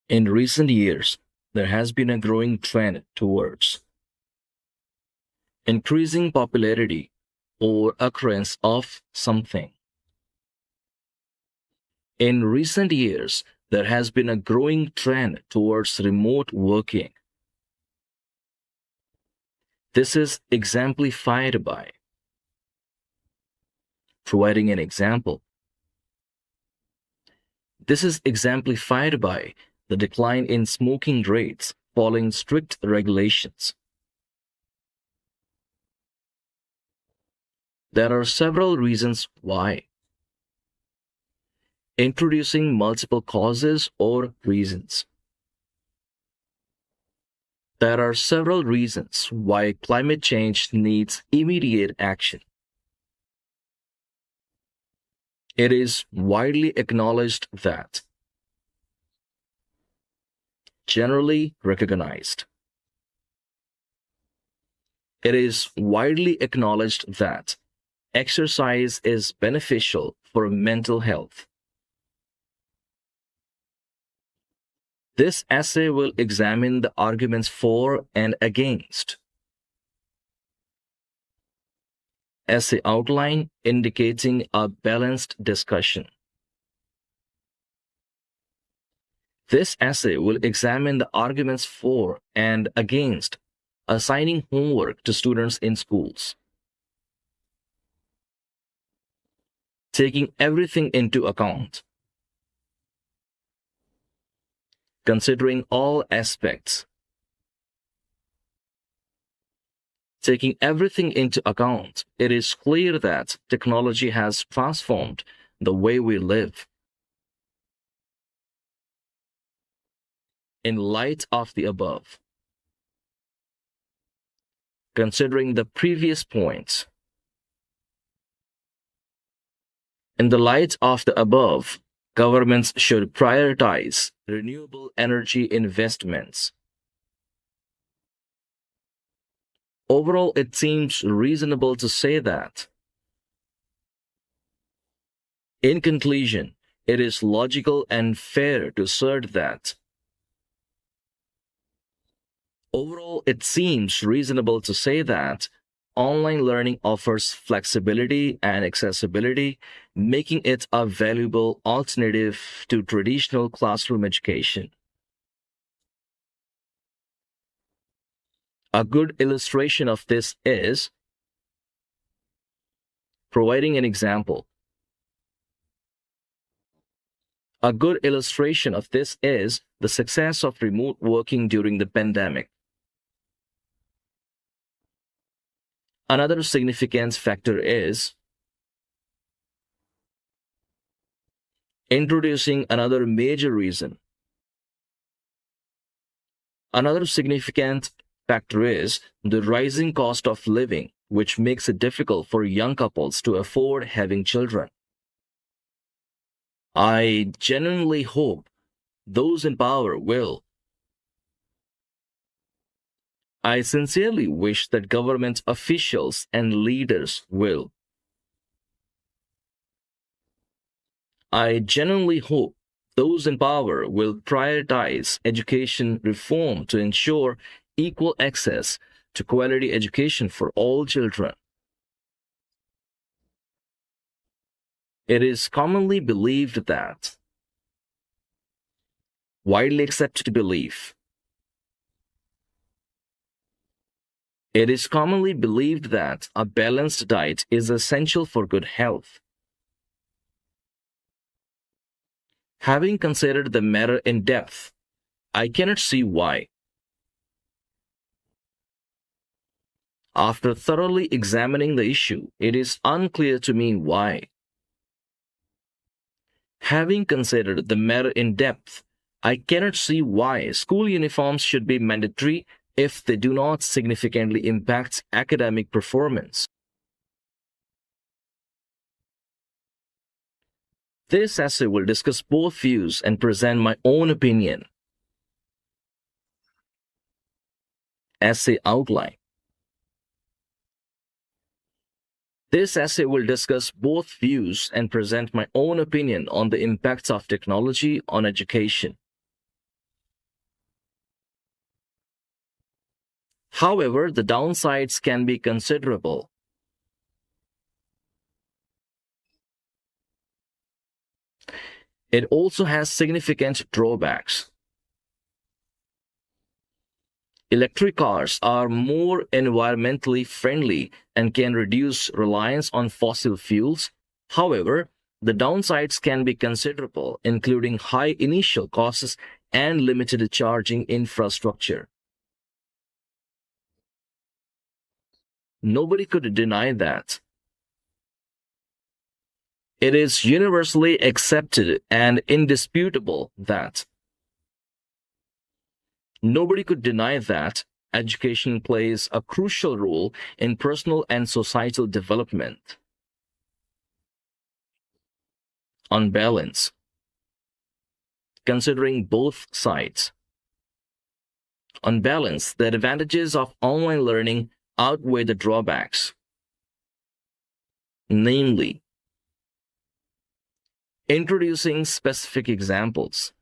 In recent years, there has been a growing trend towards increasing popularity or occurrence of something. In recent years, there has been a growing trend towards remote working. This is exemplified by providing an example. This is exemplified by the decline in smoking rates following strict regulations. There are several reasons why. Introducing multiple causes or reasons. There are several reasons why climate change needs immediate action. It is widely acknowledged that. Generally recognized. It is widely acknowledged that exercise is beneficial for mental health. This essay will examine the arguments for and against. Essay outline indicating a balanced discussion. This essay will examine the arguments for and against assigning homework to students in schools. Taking everything into account. Considering all aspects. Taking everything into account, it is clear that technology has transformed the way we live. In light of the above, considering the previous points, in the light of the above, governments should prioritize renewable energy investments. Overall, it seems reasonable to say that. In conclusion, it is logical and fair to assert that. Overall, it seems reasonable to say that online learning offers flexibility and accessibility, making it a valuable alternative to traditional classroom education. A good illustration of this is providing an example. A good illustration of this is the success of remote working during the pandemic. Another significant factor is introducing another major reason. Another significant factor is the rising cost of living, which makes it difficult for young couples to afford having children. I genuinely hope those in power will. I sincerely wish that government officials and leaders will. I genuinely hope those in power will prioritize education reform to ensure equal access to quality education for all children. It is commonly believed that, widely accepted belief, it is commonly believed that a balanced diet is essential for good health. Having considered the matter in depth, I cannot see why. After thoroughly examining the issue, it is unclear to me why. Having considered the matter in depth, I cannot see why school uniforms should be mandatory if they do not significantly impact academic performance. This essay will discuss both views and present my own opinion. Essay outline. This essay will discuss both views and present my own opinion on the impacts of technology on education. However, the downsides can be considerable. It also has significant drawbacks. Electric cars are more environmentally friendly and can reduce reliance on fossil fuels. However, the downsides can be considerable, including high initial costs and limited charging infrastructure. Nobody could deny that. It is universally accepted and indisputable that. Nobody could deny that education plays a crucial role in personal and societal development. On balance, considering both sides. On balance, the advantages of online learning outweigh the drawbacks. Namely, introducing specific examples.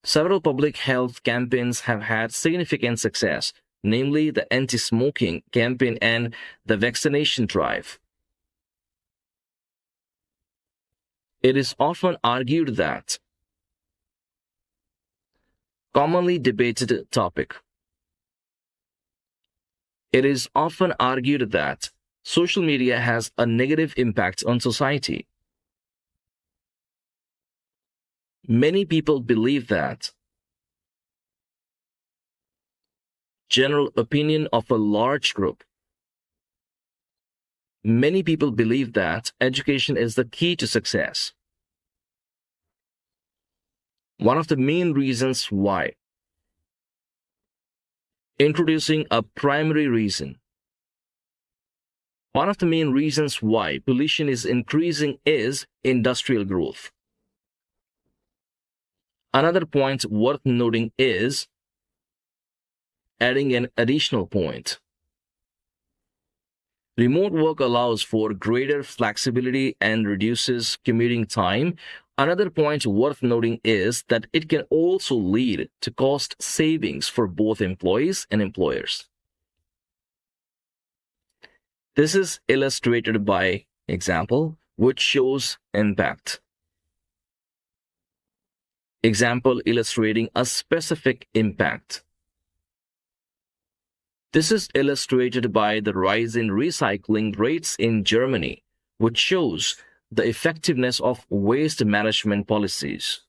Several public health campaigns have had significant success, namely the anti-smoking campaign and the vaccination drive. It is often argued that commonly debated topic. It is often argued that social media has a negative impact on society. Many people believe that. General opinion of a large group. Many people believe that education is the key to success. One of the main reasons why. Introducing a primary reason. One of the main reasons why pollution is increasing is industrial growth. Another point worth noting is adding an additional point. Remote work allows for greater flexibility and reduces commuting time. Another point worth noting is that it can also lead to cost savings for both employees and employers. This is illustrated by example, which shows impact. Example illustrating a specific impact. This is illustrated by the rise in recycling rates in Germany, which shows the effectiveness of waste management policies.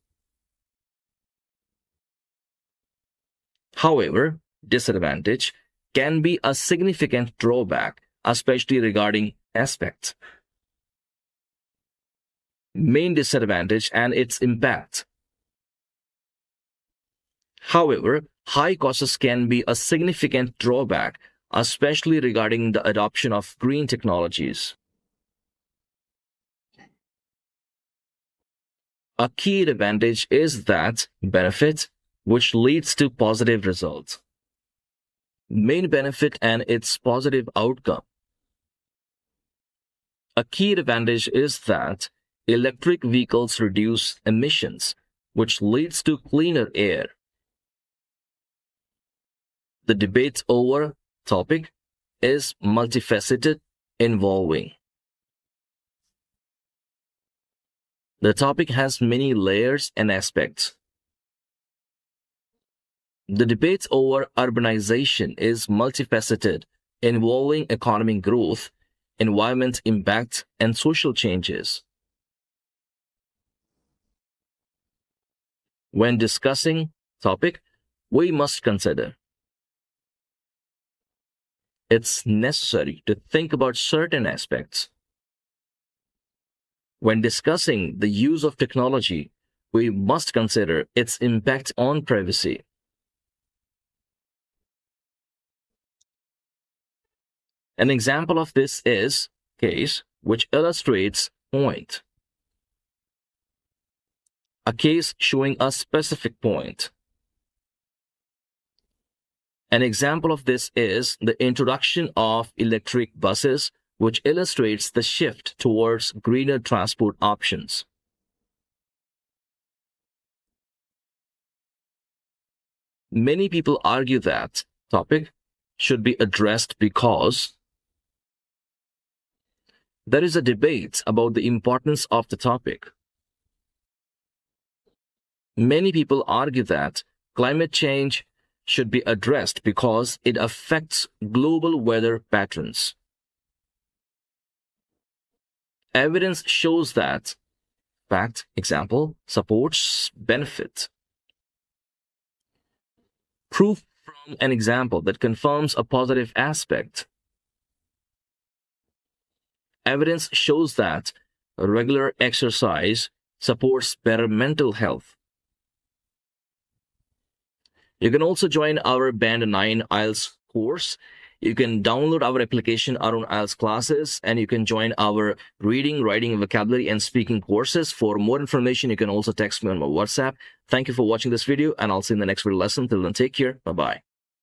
However, disadvantage can be a significant drawback, especially regarding aspects. Main disadvantage and its impact. However, high costs can be a significant drawback, especially regarding the adoption of green technologies. A key advantage is that benefit, which leads to positive results. Main benefit and its positive outcome. A key advantage is that electric vehicles reduce emissions, which leads to cleaner air. The debate over topic is multifaceted, involving. The topic has many layers and aspects. The debate over urbanization is multifaceted, involving economic growth, environment impact, and social changes. When discussing topic, we must consider. It's necessary to think about certain aspects. When discussing the use of technology, we must consider its impact on privacy. An example of this is case which illustrates point. A case showing a specific point. An example of this is the introduction of electric buses, which illustrates the shift towards greener transport options. Many people argue that topic should be addressed because there is a debate about the importance of the topic. Many people argue that climate change should be addressed because it affects global weather patterns. Evidence shows that fact, example, supports benefit. Proof from an example that confirms a positive aspect. Evidence shows that regular exercise supports better mental health. You can also join our Band 9 IELTS course. You can download our application Arun IELTS classes, and you can join our reading, writing, vocabulary, and speaking courses. For more information, you can also text me on my WhatsApp. Thank you for watching this video, and I'll see you in the next video lesson. Till then, take care. Bye-bye.